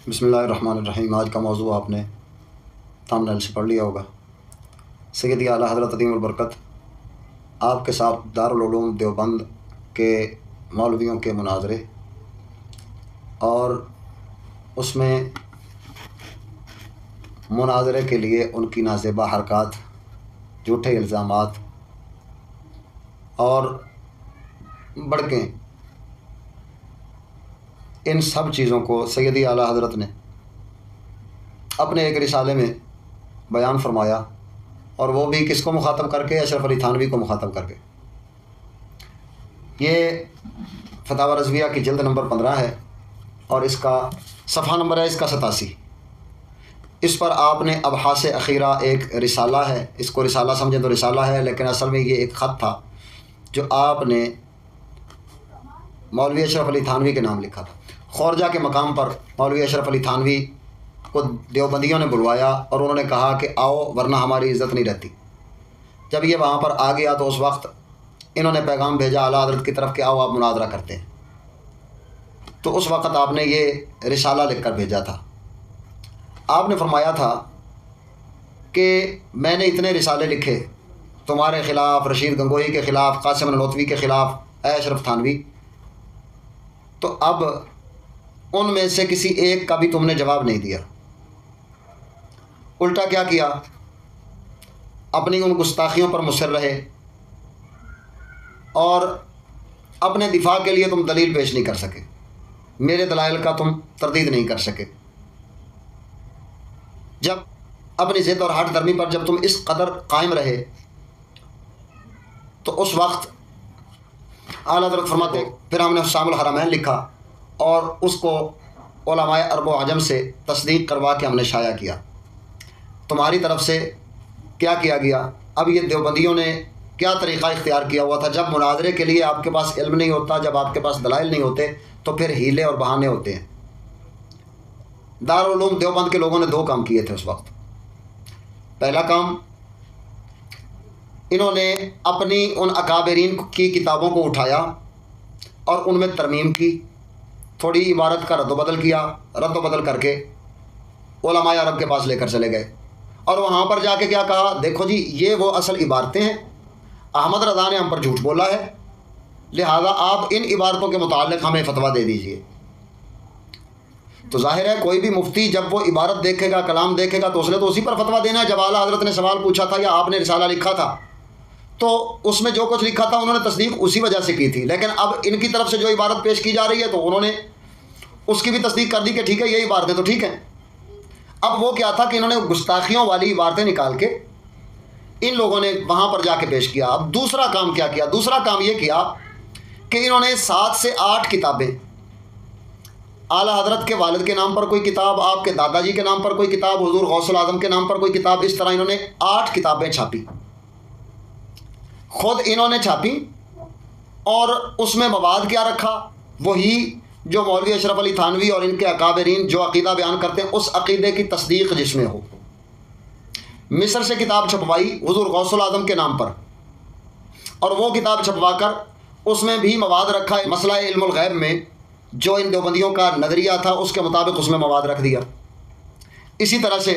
बिस्मिल्लाहिर्रहमानिर्रहीम। आज का मौजू आपने थंबनेल से पढ़ लिया होगा। सैयदी आला हज़रत अदीमुल बरकत आपके साथ दारुल उलूम देवबंद के मौलवियों के मुनाज़रे और उसमें मुनाज़रे के लिए उनकी नाज़ेबा हरकत, झूठे इल्ज़ामात और भड़कें, इन सब चीज़ों को सैयदी आला हज़रत ने अपने एक रिसाले में बयान फरमाया, और वो भी किसको मुखातब करके? अशरफ अली थानवी को मुखातब करके। ये फतावा रज़विया की जल्द नंबर 15 है और इसका सफ़ा नंबर है इसका 87। इस पर आपने अबहास अखीरा एक रिसाला है, इसको रिसाला समझें तो रिसाला है, लेकिन असल में ये एक ख़त था जो आपने मौलवी अशरफ अली थानवी के नाम लिखा था। खौरजा के मकाम पर मौलवी अशरफ अली थानवी को देवबंदियों ने बुलवाया और उन्होंने कहा कि आओ वरना हमारी इज़्ज़त नहीं रहती। जब ये वहाँ पर आ गया तो उस वक्त इन्होंने पैगाम भेजा आला हज़रत की तरफ कि आओ आप मुनाज़रा करते हैं। तो उस वक्त आपने ये रिसाला लिख कर भेजा था। आपने फरमाया था कि मैंने इतने रिसाले लिखे तुम्हारे ख़िलाफ़, रशीद गंगोही के ख़िलाफ़, कासिम ननोतवी के ख़िलाफ़, अशरफ थानवी, तो अब उनमें से किसी एक का भी तुमने जवाब नहीं दिया। उल्टा क्या किया? अपनी उन गुस्ताखियों पर मुसर रहे और अपने दिफा के लिए तुम दलील पेश नहीं कर सके, मेरे दलाइल का तुम तरदीद नहीं कर सके। जब अपनी ज़िद और हट दर्मी पर जब तुम इस कदर कायम रहे तो उस वक्त आला हज़रत फरमाते, फिर हमने शामुल हरमैन लिखा और उसको उलमाए अरब व अजम से तस्दीक करवा के हमने शाया किया। तुम्हारी तरफ से क्या किया गया? अब ये देवबंदियों ने क्या तरीक़ा इख्तियार किया हुआ था? जब मुनाज़रे के लिए आपके पास इल्म नहीं होता, जब आपके पास दलाइल नहीं होते, तो फिर हीले और बहाने होते हैं। दारुल उलूम देवबंद के लोगों ने 2 काम किए थे उस वक्त। पहला काम, इन्होंने अपनी उन अकाबरीन की किताबों को उठाया और उनमें तरमीम की, थोड़ी इबारत का रद्द-व-बदल किया, रद्द-व-बदल करके उलमाए अरब के पास लेकर चले गए और वहाँ पर जाके क्या कहा? देखो जी, ये वो असल इबारतें हैं, अहमद रज़ा ने हम पर झूठ बोला है, लिहाजा आप इन इबारतों के मुताल्लिक़ हमें फतवा दे दीजिए। तो जाहिर है कोई भी मुफ्ती जब वो इबारत देखेगा, कलाम देखेगा, तो उसने तो उसी पर फतवा देना है। जब आला हज़रत ने सवाल पूछा था या आपने रिसाला लिखा था तो उसमें जो कुछ लिखा था उन्होंने तस्दीक उसी वजह से की थी, लेकिन अब इनकी तरफ से जो इबारत पेश की जा रही है तो उन्होंने उसकी भी तस्दीक कर दी कि ठीक है ये इबारतें तो ठीक हैं। अब वो क्या था कि इन्होंने गुस्ताखियों वाली इबारतें निकाल के इन लोगों ने वहाँ पर जाके पेश किया। अब दूसरा काम क्या किया? दूसरा काम ये किया कि इन्होंने 7 से 8 किताबें, आला हज़रत के वालिद के नाम पर कोई किताब, आपके दादाजी के नाम पर कोई किताब, हुज़ूर गौसुल आज़म के नाम पर कोई किताब, इस तरह इन्होंने 8 किताबें छापी, खुद इन्होंने छापी। और उसमें मवाद क्या रखा? वही जो मौलवी अशरफ अली थानवी और इनके अकाबरीन जो अक़ीदा बयान करते हैं, उस अक़ीदे की तस्दीक जिसमें हो। मिस्र से किताब छपवाई हुज़ूर गौसुल आज़म के नाम पर, और वो किताब छपवा कर उसमें भी मवाद रखा है मसला इल्मुल गैब में जो इन देवबंदियों का नज़रिया था उसके मुताबिक उसमें मवाद रख दिया। इसी तरह से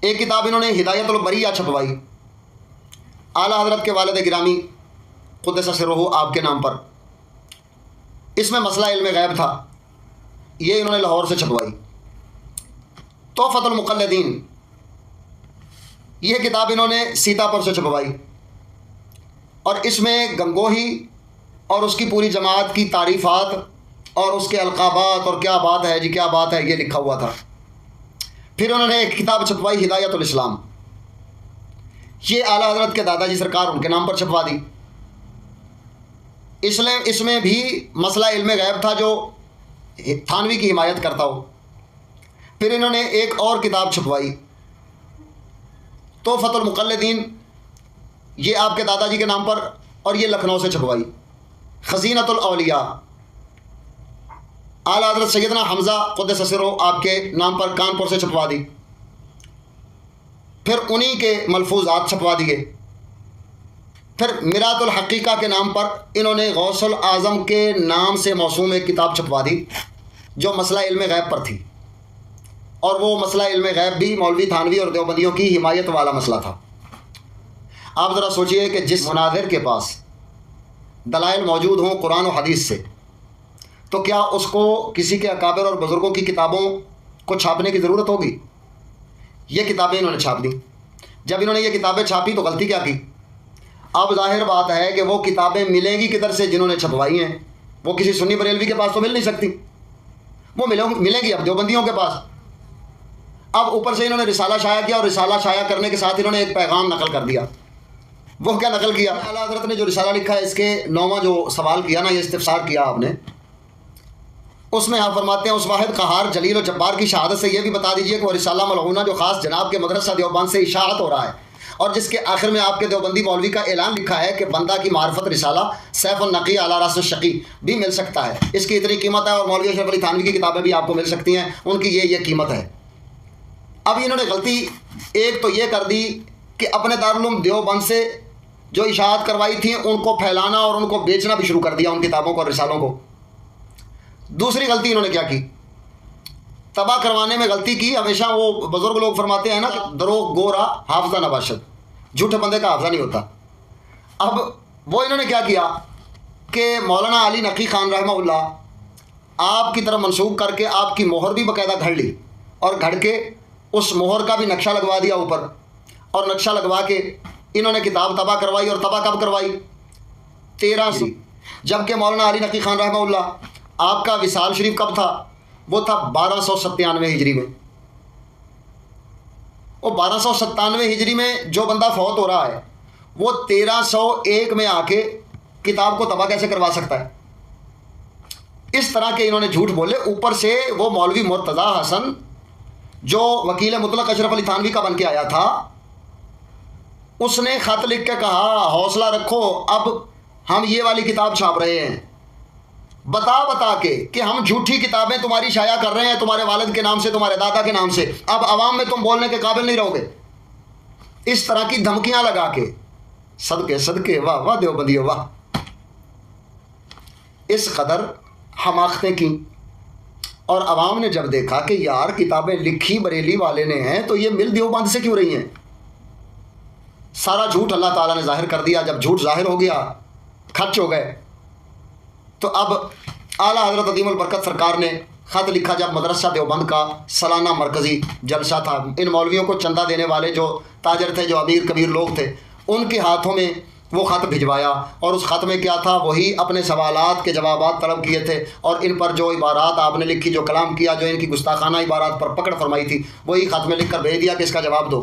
एक किताब इन्होंने हिदायतुल बरिया छपवाई आला हज़रत के वालिद गिरामी क़ुद्दस सिर्रुहु आपके नाम पर, इसमें मसला इल्म गैब था, ये इन्होंने लाहौर से छपवाई। तोहफ़तुल मुक़ल्लिदीन, ये किताब इन्होंने सीतापुर से छपवाई और इसमें गंगोही और उसकी पूरी जमात की तारीफ़ात और उसके अलक़ाबात और क्या बात है जी, क्या बात है, ये लिखा हुआ था। फिर उन्होंने एक किताब छपवाई हिदायतुल इस्लाम, ये आला हज़रत के दादाजी सरकार उनके नाम पर छपवा दी। इसलिए इसमें भी मसला इल्म गैब था जो थानवी की हिमायत करता हो। फिर इन्होंने एक और किताब छपवाई तोहफ़तुल मुक़ल्लिदीन, ये आपके दादाजी के नाम पर, और ये लखनऊ से छपवाई। खज़ीनतुल औलिया, आला हज़रत सैयदना हमज़ा क़ुद्दस सिर्रुहु आपके नाम पर कानपुर से छपवा दी। फिर उन्हीं के मलफूज़ात छपवा दिए। फिर मिरातुल हक़ीक़ा के नाम पर इन्होंने गौसुल आज़म के नाम से मौसूम एक किताब छपवा दी जो मसला इल्म गैब पर थी, और वो मसला इल्म गैब भी मौलवी थानवी और देवबंदियों की हिमायत वाला मसला था। आप ज़रा सोचिए कि जिस मुनाज़िर के पास दलाइल मौजूद हों कुरान और हदीस से, तो क्या उसको किसी के अकाबिर और बुज़ुर्गों की किताबों को छापने की ज़रूरत होगी? ये किताबें इन्होंने छाप दी। जब इन्होंने ये किताबें छापी तो गलती क्या की? अब जाहिर बात है कि वो किताबें मिलेंगी किधर से? जिन्होंने छपवाई हैं वो किसी सुन्नी बरेलवी के पास तो मिल नहीं सकती, वो मिलेंगी अब देवबंदियों के पास। अब ऊपर से इन्होंने रिसाला शाया किया, और रिसाला शाया करने के साथ इन्होंने एक पैगाम नकल कर दिया। वो क्या नकल किया? आला हज़रत ने जो रिसाला लिखा है, इसके 9वां जो सवाल किया ना, ये इस्तिफ़सार किया आपने, उसमें आप फरमाते हैं उस वाहिद क़हार जलील और जब्बार की शहादत से ये भी बता दीजिए कि वो रिसाला मलऊना जो ख़ास जनाब के मदरसा देवबंद से इशाअत हो रहा है, और जिसके आखिर में आपके देवबंदी मौलवी का ऐलान लिखा है कि बंदा की मार्फत रिसाला सैफ़ुन नक़ी अला रास शक़ी भी मिल सकता है, इसकी इतनी कीमत है, और मौलवी अशरफ अली थानवी की किताबें भी आपको मिल सकती हैं, उनकी ये कीमत है। अब इन्होंने गलती एक तो ये कर दी कि अपने दारुल उलूम देवबंद से जो इशाअत करवाई थी उनको फैलाना और उनको बेचना भी शुरू कर दिया, उन किताबों को और रिसालों को। दूसरी गलती इन्होंने क्या की? तबाह करवाने में गलती की। हमेशा वो बुजुर्ग लोग फरमाते हैं ना कि दरोग गोरा हाफजा नबाशद, झूठे बंदे का हाफजा नहीं होता। अब वो इन्होंने क्या किया कि मौलाना अली नकी खान रहमहुल्लाह आपकी तरफ मंसूब करके आपकी मोहर भी बाकायदा घड़ ली, और घड़ के उस मोहर का भी नक्शा लगवा दिया ऊपर, और नक्शा लगवा के इन्होंने किताब तबाह करवाई। और तबाह कब करवाई? 1300। जबकि मौलाना अली नकी खान रहमहुल्लाह आपका विसाल शरीफ कब था? वो था 1297 हिजरी में। वो 1297 हिजरी में जो बंदा फौत हो रहा है वो 1301 में आके किताब को तबाह कैसे करवा सकता है? इस तरह के इन्होंने झूठ बोले। ऊपर से वो मौलवी मुर्तज़ा हसन जो वकील मुतलक अशरफ अली थानवी का बन के आया था, उसने ख़त लिख के कहा हौसला रखो, अब हम ये वाली किताब छाप रहे हैं, बता के कि हम झूठी किताबें तुम्हारी शाया कर रहे हैं तुम्हारे वालिद के नाम से, तुम्हारे दादा के नाम से, अब आवाम में तुम बोलने के काबिल नहीं रहोगे। इस तरह की धमकियां लगा के, सदके सदके, वाह वाह देवबंदियों वाह। इस कदर हमाकतें की, और आवाम ने जब देखा कि यार किताबें लिखी बरेली वाले ने हैं तो ये मिल देवबंद से क्यों रही हैं, सारा झूठ अल्लाह ताला ने जाहिर कर दिया। जब झूठ जाहिर हो गया, खर्च हो गए, तो अब आला हज़रत अज़ीमुल बरकत सरकार ने ख़त लिखा। जब मदरसा देवबंद का सालाना मरकज़ी जलसा था, इन मौलवियों को चंदा देने वाले जो ताजर थे, जो अमीर कबीर लोग थे, उनके हाथों में वो ख़त भिजवाया, और उस ख़त में क्या था? वही अपने सवालात के जवाबात तलब किए थे, और इन पर जो इबारात आपने लिखी, जो कलाम किया, जो इनकी गुस्ताखाना इबारात पर पकड़ फरमाई थी, वही ख़त में लिख कर भेज दिया कि इसका जवाब दो।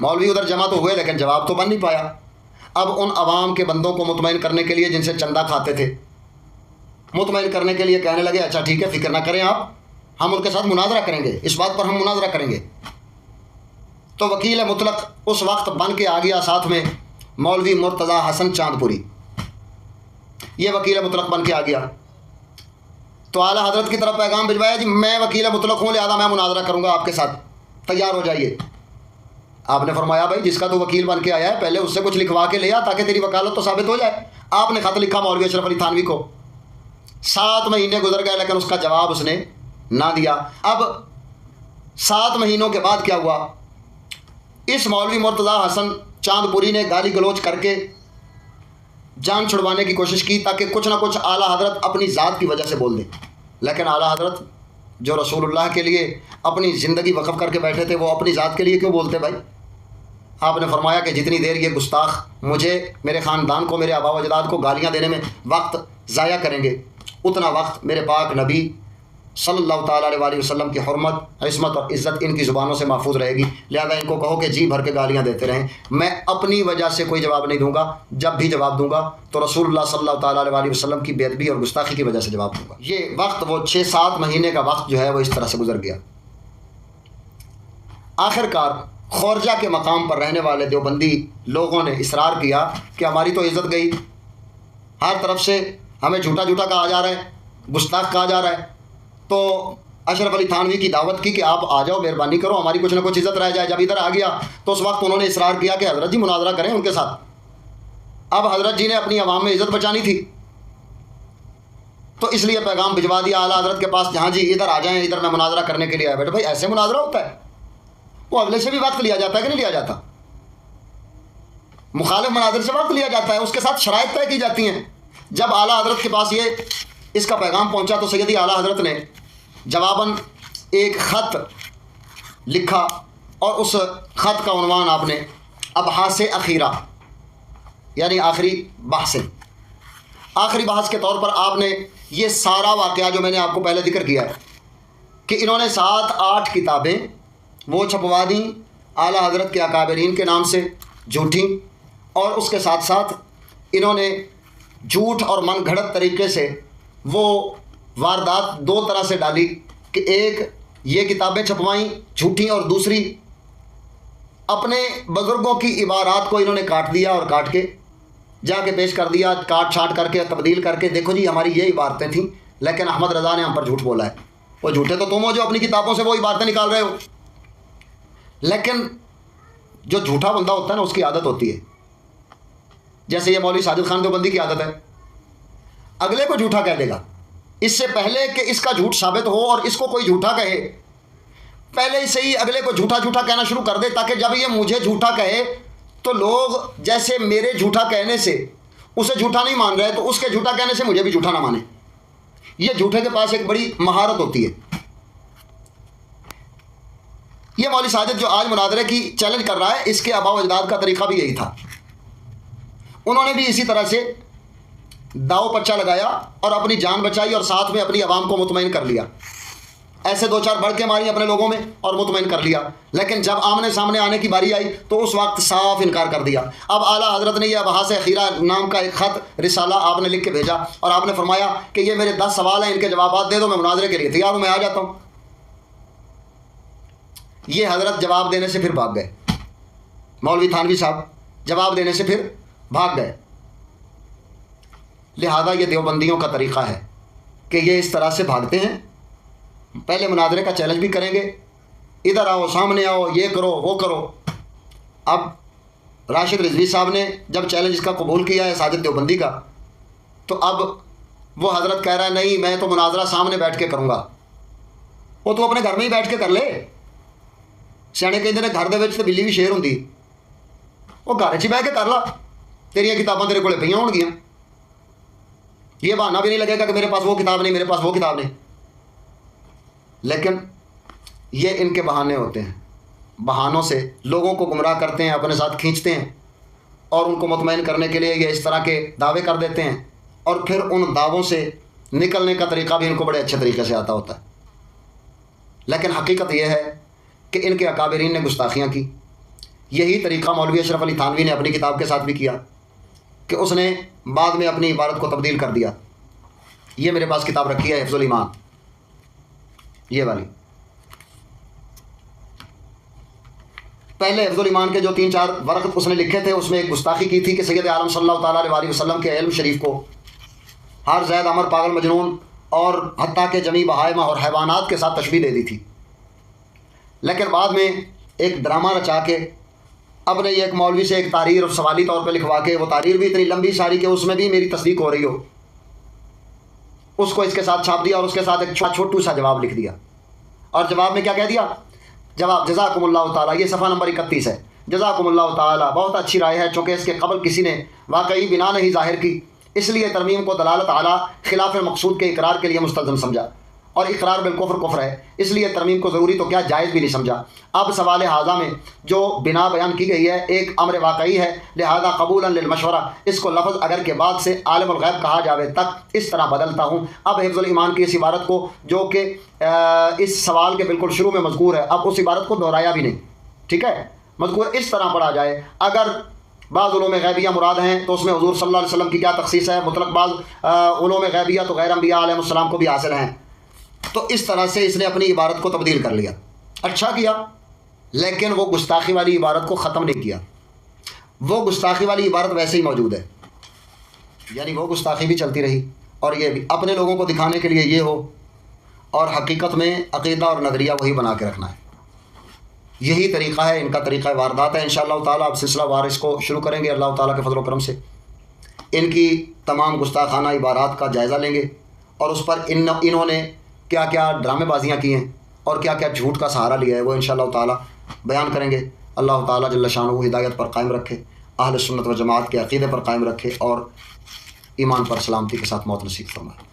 मौलवी उधर जमा तो हुए लेकिन जवाब तो बन नहीं पाया। अब उन अवाम के बंदों को मुतमईन करने के लिए, जिनसे चंदा खाते थे, मुतमईन करने के लिए कहने लगे अच्छा ठीक है, फ़िक्र ना करें आप, हम उनके साथ मुनाजरा करेंगे, इस बात पर हम मुनाजरा करेंगे। तो वकील मुतलक उस वक्त बन के आ गया, साथ में मौलवी मुर्तज़ा हसन चांदपुरी, ये वकील मुतलक बन के आ गया। तो आला हज़रत की तरफ पैगाम भिजवाया, जी मैं वकील मुतलक हूँ, लिहाजा मैं मुनाजरा करूँगा आपके साथ, तैयार हो जाइए। आपने फरमाया भाई जिसका तो वकील बन के आया है पहले उससे कुछ लिखवा के ले आ, ताकि तेरी वकालत तो साबित हो जाए। आपने ख़त लिखा मौलवी अशरफ अली थानवी को। 7 महीने गुजर गए लेकिन उसका जवाब उसने ना दिया। अब 7 महीनों के बाद क्या हुआ? इस मौलवी मुर्तज़ा हसन चांदपुरी ने गाली गलोच करके जान छुड़वाने की कोशिश की, ताकि कुछ ना कुछ आला हज़रत अपनी ज़ात की वजह से बोल दें। लेकिन आला हज़रत जो रसूलुल्लाह के लिए अपनी ज़िंदगी वक़फ़ करके बैठे थे, वो अपनी ज़ात के लिए क्यों बोलते भाई? आपने फरमाया कि जितनी देर ये गुस्ताख मुझे, मेरे ख़ानदान को, मेरे आबा अजदाद को गालियाँ देने में वक्त ज़ाया करेंगे, उतना वक्त मेरे पाक नबी सल्लल्लाहु ताला अलैहि वसल्लम की हुर्मत, इस्मत और इज़्ज़त इनकी ज़ुबानों से महफूज रहेगी। लिहाजा इनको कहो कि जी भर के गालियाँ देते रहें, मैं अपनी वजह से कोई जवाब नहीं दूँगा। जब भी जवाब दूँगा तो रसूलुल्लाह सल्लल्लाहु ताला अलैहि वसल्लम की बेअदबी और गुस्ताखी की वजह से जवाब दूँगा। ये वक्त, वो 6-7 महीने का वक्त जो है वो इस तरह से गुजर गया। आखिरकार खौरजा के मकाम पर रहने वाले देवबंदी लोगों ने इसरार किया कि हमारी तो इज़्ज़त गई, हर तरफ से हमें झूठा झूठा कहा जा रहा है, गुस्ताख कहा जा रहा है। तो अशरफ अली थानवी की दावत की कि आप आ जाओ, मेहरबानी करो, हमारी कुछ ना कुछ इज़्ज़त रह जाए। जब इधर आ गया तो उस वक्त उन्होंने इसरार किया कि हज़रत जी मुनाजरा करें उनके साथ। अब हज़रत जी ने अपनी आवाम में इज़्ज़त बचानी थी। तो इसलिए पैगाम भिजवा दिया आला हज़रत के पास, जहाँ जी इधर आ जाएँ, इधर मैं मुनाजरा करने के लिए आया। बेटे भाई ऐसे मुनाजरा होता है? वो अगले से भी वक्त लिया जाता है कि नहीं लिया जाता? मुखालिफ मुनाजर से वक्त लिया जाता है, उसके साथ शराइत तय की जाती हैं। जब आला हज़रत के पास ये इसका पैगाम पहुंचा तो सैयदी आला हज़रत ने जवाबन एक ख़त लिखा और उस ख़त का उन्वान आपने अबहास अखीरा यानी आखिरी बहसें, आखिरी बहस के तौर पर आपने ये सारा वाक़या जो मैंने आपको पहले जिक्र किया है कि इन्होंने 7-8 किताबें वो छपवा दी आला हज़रत के अकाबरीन के नाम से झूठी, और उसके साथ साथ इन्होंने झूठ और मन घड़त तरीके से वो वारदात दो तरह से डाली कि एक ये किताबें छपवाईं झूठी और दूसरी अपने बुज़ुर्गों की इबारात को इन्होंने काट दिया और काट के जाके पेश कर दिया, काट छाट करके तब्दील करके, देखो जी हमारी ये इबारतें थीं लेकिन अहमद रज़ा ने हम पर झूठ बोला है। वो झूठे तो तुम हो जो अपनी किताबों से वो इबारतें निकाल रहे हो। लेकिन जो झूठा बंदा होता है ना उसकी आदत होती है, जैसे ये मौलवी साजिद खान देवबंदी की आदत है, अगले को झूठा कह देगा। इससे पहले कि इसका झूठ साबित हो और इसको कोई झूठा कहे, पहले से ही अगले को झूठा झूठा कहना शुरू कर दे, ताकि जब ये मुझे झूठा कहे तो लोग जैसे मेरे झूठा कहने से उसे झूठा नहीं मान रहे तो उसके झूठा कहने से मुझे भी झूठा ना माने। ये झूठे के पास एक बड़ी महारत होती है। ये मौलवी साजिद जो आज मुनाजरे की चैलेंज कर रहा है, इसके आबा व अजदाद का तरीका भी यही था। उन्होंने भी इसी तरह से दाव पच्चा लगाया और अपनी जान बचाई और साथ में अपनी आवाम को मुतमईन कर लिया। ऐसे 2-4 बढ़ मारी अपने लोगों में और मुतमईन कर लिया। लेकिन जब आमने सामने आने की बारी आई तो उस वक्त साफ इनकार कर दिया। अब आला हज़रत ने यह बहास अखीरा नाम का एक ख़त रिसाला आपने लिख के भेजा और आपने फरमाया कि ये मेरे 10 सवाल हैं, इनके जवाब दे दो, मैं मुनाजरे के लिए तैयार हूँ, मैं आ जाता हूँ। ये हज़रत जवाब देने से फिर भाग गए। मौलवी थानवी साहब जवाब देने से फिर भाग गए। लिहाजा ये देवबंदियों का तरीक़ा है कि ये इस तरह से भागते हैं। पहले मुनाजरे का चैलेंज भी करेंगे, इधर आओ, सामने आओ, ये करो, वो करो। अब राशिद रिजवी साहब ने जब चैलेंज इसका कबूल किया है साजिद देवबंदी का, तो अब वो हज़रत कह रहा है नहीं मैं तो मुनाजरा सामने बैठ के करूँगा। वो तो अपने घर में ही बैठ के कर ले। सियाने कहते हैं घर दे विच ते बिल्ली भी शेर होंदी, वो घर च बह के कर ला, तेरिया किताबां तेरे कोले पईयां होणगियां। ये बहाना भी नहीं लगेगा कि मेरे पास वो किताब नहीं, मेरे पास वो किताब नहीं। लेकिन ये इनके बहाने होते हैं, बहानों से लोगों को गुमराह करते हैं, अपने साथ खींचते हैं और उनको मुतमईन करने के लिए ये इस तरह के दावे कर देते हैं और फिर उन दावों से निकलने का तरीका भी इनको बड़े अच्छे तरीके से आता होता है। लेकिन हकीकत यह है कि इनके अकाबरीन ने गुस्ताखियाँ की। यही तरीक़ा मौलवी अशरफ अली थानवी ने अपनी किताब के साथ भी किया कि उसने बाद में अपनी इबारत को तब्दील कर दिया। ये मेरे पास किताब रखी है हिफ्ज़ुल ईमान, ये वाली। पहले हिफ्ज़ुल ईमान के जो 3-4 वरक़ उसने लिखे थे उसमें एक गुस्ताखी की थी कि सैयद आलम सल्लल्लाहु ताला अलैहि वसल्लम के इल्म शरीफ को हर ज़ैद अमर पागल मजनून और हत्ता के जमी बहाइमा और हैवानात के साथ तशबीह दे दी थी। लेकिन बाद में एक ड्रामा रचा के अब ने एक मौलवी से एक तारीर और सवाली तौर पे लिखवा के, वो तारीर भी इतनी लंबी सारी कि उसमें भी मेरी तस्दीक हो रही हो, उसको इसके साथ छाप दिया और उसके साथ एक छोटू सा जवाब लिख दिया। और जवाब में क्या कह दिया? जवाब जज़ाकुमुल्लाहु ताला, ये सफ़ा नंबर 31 है। जज़ाकुमुल्लाहु ताला, बहुत अच्छी राय है, चूँकि इसके कबल किसी ने वाकई बिना नहीं ज़ाहिर की, इसलिए तरमीम को दलालत आला खिलाफ मकसूद के इकरार के लिए मुस्तलज़म समझा और इकरार बिलकुफ्र कुफ्र है, इसलिए तरमीम को ज़रूरी तो क्या जायज़ भी नहीं समझा। अब सवाल हाजा में जो बिना बयान की गई है एक अमर वाकई है, लिहाजा कबूलन लिल मशवरा, इसको लफ्ज़ अगर के बाद से आलिमुल गैब कहा जावे तक इस तरह बदलता हूँ। अब हिफ्ज़ुल ईमान की इस इबारत को जो कि इस सवाल के बिल्कुल शुरू में मज़कूर है, अब उस इबारत को दोहराया भी नहीं, ठीक है, मज़कूर इस तरह पढ़ा जाए। अगर बाज़ उलूम गैबिया मुराद हैं तो उसमें हुज़ूर सल्लल्लाहु अलैहि वसल्लम की क्या तख़सीस है, मुतलक बाज़ उलूम गैबिया तो गैर अंबिया अलैहिस्सलाम को भी हासिल हैं। तो इस तरह से इसने अपनी इबारत को तब्दील कर लिया। अच्छा किया, लेकिन वो गुस्ताखी वाली इबारत को ख़त्म नहीं किया। वो गुस्ताखी वाली इबारत वैसे ही मौजूद है, यानी वो गुस्ताखी भी चलती रही और ये भी अपने लोगों को दिखाने के लिए ये हो, और हकीकत में अक़ीदा और नज़रिया वही बना के रखना है। यही तरीक़ा है इनका, तरीक़ा वारदात है। इंशाअल्लाह ताला अब सिलसिला वार इसको शुरू करेंगे अल्लाह ताला के फज़ल व करम से। इनकी तमाम गुस्ताखाना इबारात का जायज़ा लेंगे और उस पर इन्होंने क्या क्या ड्रामेबाजियाँ की हैं और क्या क्या झूठ का सहारा लिया है, वो इंशाअल्लाह ताला बयान करेंगे। अल्लाह ताला जल्ल शानुहू हिदायत पर कायम रखे, अहले सुन्नत व जमात के अक़ीदे पर कायम रखे और ईमान पर सलामती के साथ मौत नसीब फरमाए।